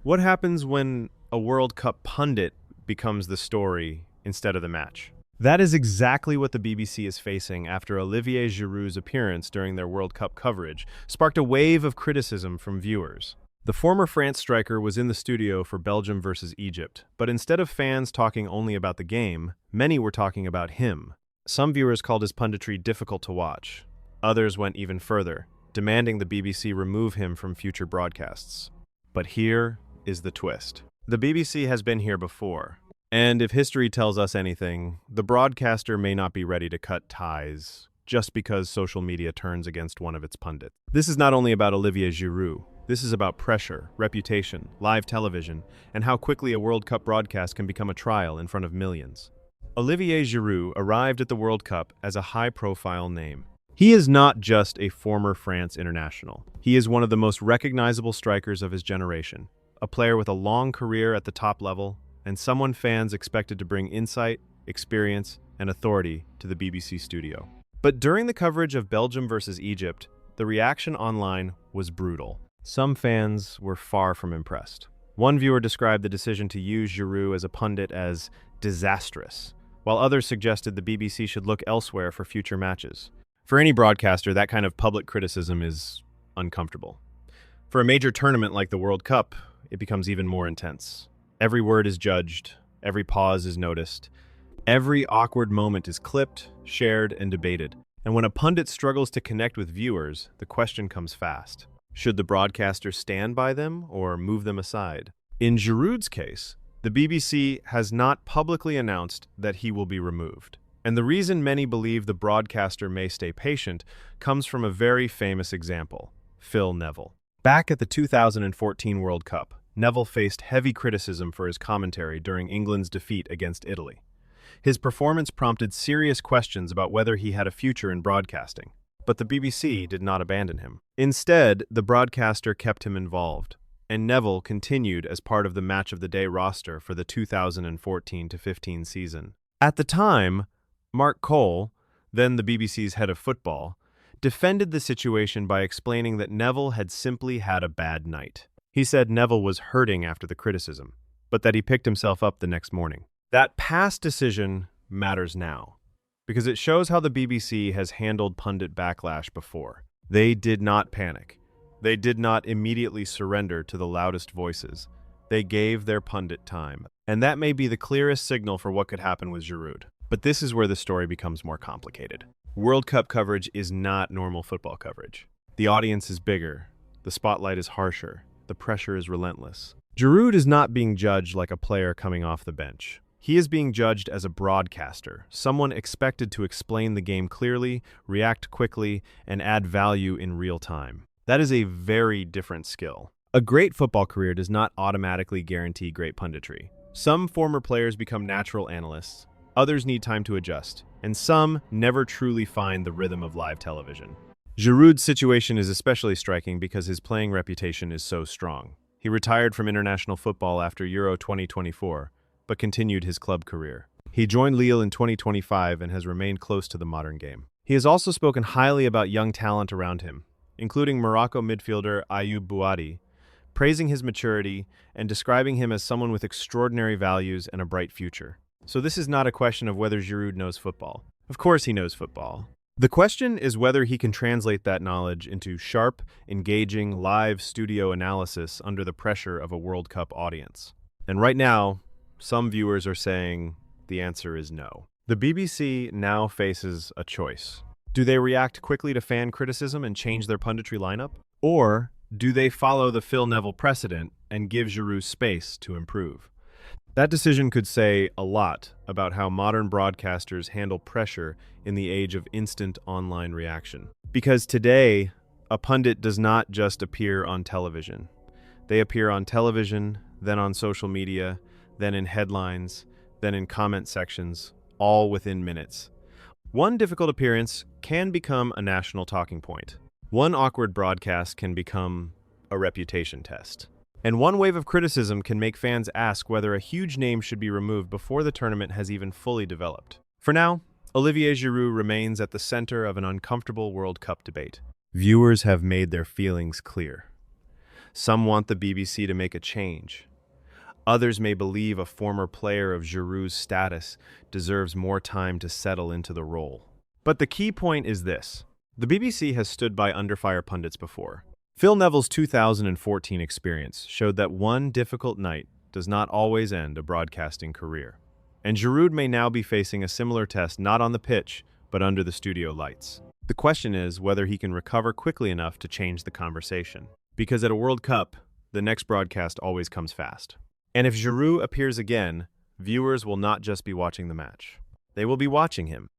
What happens when a World Cup pundit becomes the story instead of the match? That is exactly what the BBC is facing after Olivier Giroud's appearance during their World Cup coverage sparked a wave of criticism from viewers. The former France striker was in the studio for Belgium versus Egypt, but instead of fans talking only about the game, many were talking about him. Some viewers called his punditry difficult to watch. Others went even further, demanding the BBC remove him from future broadcasts. But here is the twist. The BBC has been here before, and if history tells us anything, the broadcaster may not be ready to cut ties just because social media turns against one of its pundits. This is not only about Olivier Giroud. This is about pressure, reputation, live television, and how quickly a World Cup broadcast can become a trial in front of millions. Olivier Giroud arrived at the World Cup as a high-profile name. He is not just a former France international. He is one of the most recognizable strikers of his generation, a player with a long career at the top level, and someone fans expected to bring insight, experience, and authority to the BBC studio. But during the coverage of Belgium versus Egypt, the reaction online was brutal. Some fans were far from impressed. One viewer described the decision to use Giroud as a pundit as disastrous, while others suggested the BBC should look elsewhere for future matches. For any broadcaster, that kind of public criticism is uncomfortable. For a major tournament like the World Cup, it becomes even more intense. Every word is judged, every pause is noticed, every awkward moment is clipped, shared, and debated. And when a pundit struggles to connect with viewers, the question comes fast. Should the broadcaster stand by them or move them aside? In Giroud's case, the BBC has not publicly announced that he will be removed. And the reason many believe the broadcaster may stay patient comes from a very famous example, Phil Neville. Back at the 2014 World Cup, Neville faced heavy criticism for his commentary during England's defeat against Italy. His performance prompted serious questions about whether he had a future in broadcasting. But the BBC did not abandon him. Instead, the broadcaster kept him involved, and Neville continued as part of the Match of the Day roster for the 2014-15 season. At the time, Mark Cole, then the BBC's head of football, defended the situation by explaining that Neville had simply had a bad night. He said Neville was hurting after the criticism, but that he picked himself up the next morning. That past decision matters now, because it shows how the BBC has handled pundit backlash before. They did not panic. They did not immediately surrender to the loudest voices. They gave their pundit time. And that may be the clearest signal for what could happen with Giroud. But this is where the story becomes more complicated. World Cup coverage is not normal football coverage. The audience is bigger. The spotlight is harsher. The pressure is relentless. Giroud is not being judged like a player coming off the bench. He is being judged as a broadcaster, someone expected to explain the game clearly, react quickly, and add value in real time. That is a very different skill. A great football career does not automatically guarantee great punditry. Some former players become natural analysts, others need time to adjust, and some never truly find the rhythm of live television. Giroud's situation is especially striking because his playing reputation is so strong. He retired from international football after Euro 2024, but continued his club career. He joined Lille in 2025 and has remained close to the modern game. He has also spoken highly about young talent around him, including Morocco midfielder Ayoub Bouadi, praising his maturity and describing him as someone with extraordinary values and a bright future. So this is not a question of whether Giroud knows football. Of course he knows football. The question is whether he can translate that knowledge into sharp, engaging, live studio analysis under the pressure of a World Cup audience. And right now, some viewers are saying the answer is no. The BBC now faces a choice. Do they react quickly to fan criticism and change their punditry lineup? Or do they follow the Phil Neville precedent and give Giroud space to improve? That decision could say a lot about how modern broadcasters handle pressure in the age of instant online reaction. Because today, a pundit does not just appear on television. They appear on television, then on social media, then in headlines, then in comment sections, all within minutes. One difficult appearance can become a national talking point. One awkward broadcast can become a reputation test. And one wave of criticism can make fans ask whether a huge name should be removed before the tournament has even fully developed. For now, Olivier Giroud remains at the center of an uncomfortable World Cup debate. Viewers have made their feelings clear. Some want the BBC to make a change. Others may believe a former player of Giroud's status deserves more time to settle into the role. But the key point is this. The BBC has stood by under-fire pundits before. Phil Neville's 2014 experience showed that one difficult night does not always end a broadcasting career. And Giroud may now be facing a similar test not on the pitch, but under the studio lights. The question is whether he can recover quickly enough to change the conversation. Because at a World Cup, the next broadcast always comes fast. And if Giroud appears again, viewers will not just be watching the match. They will be watching him.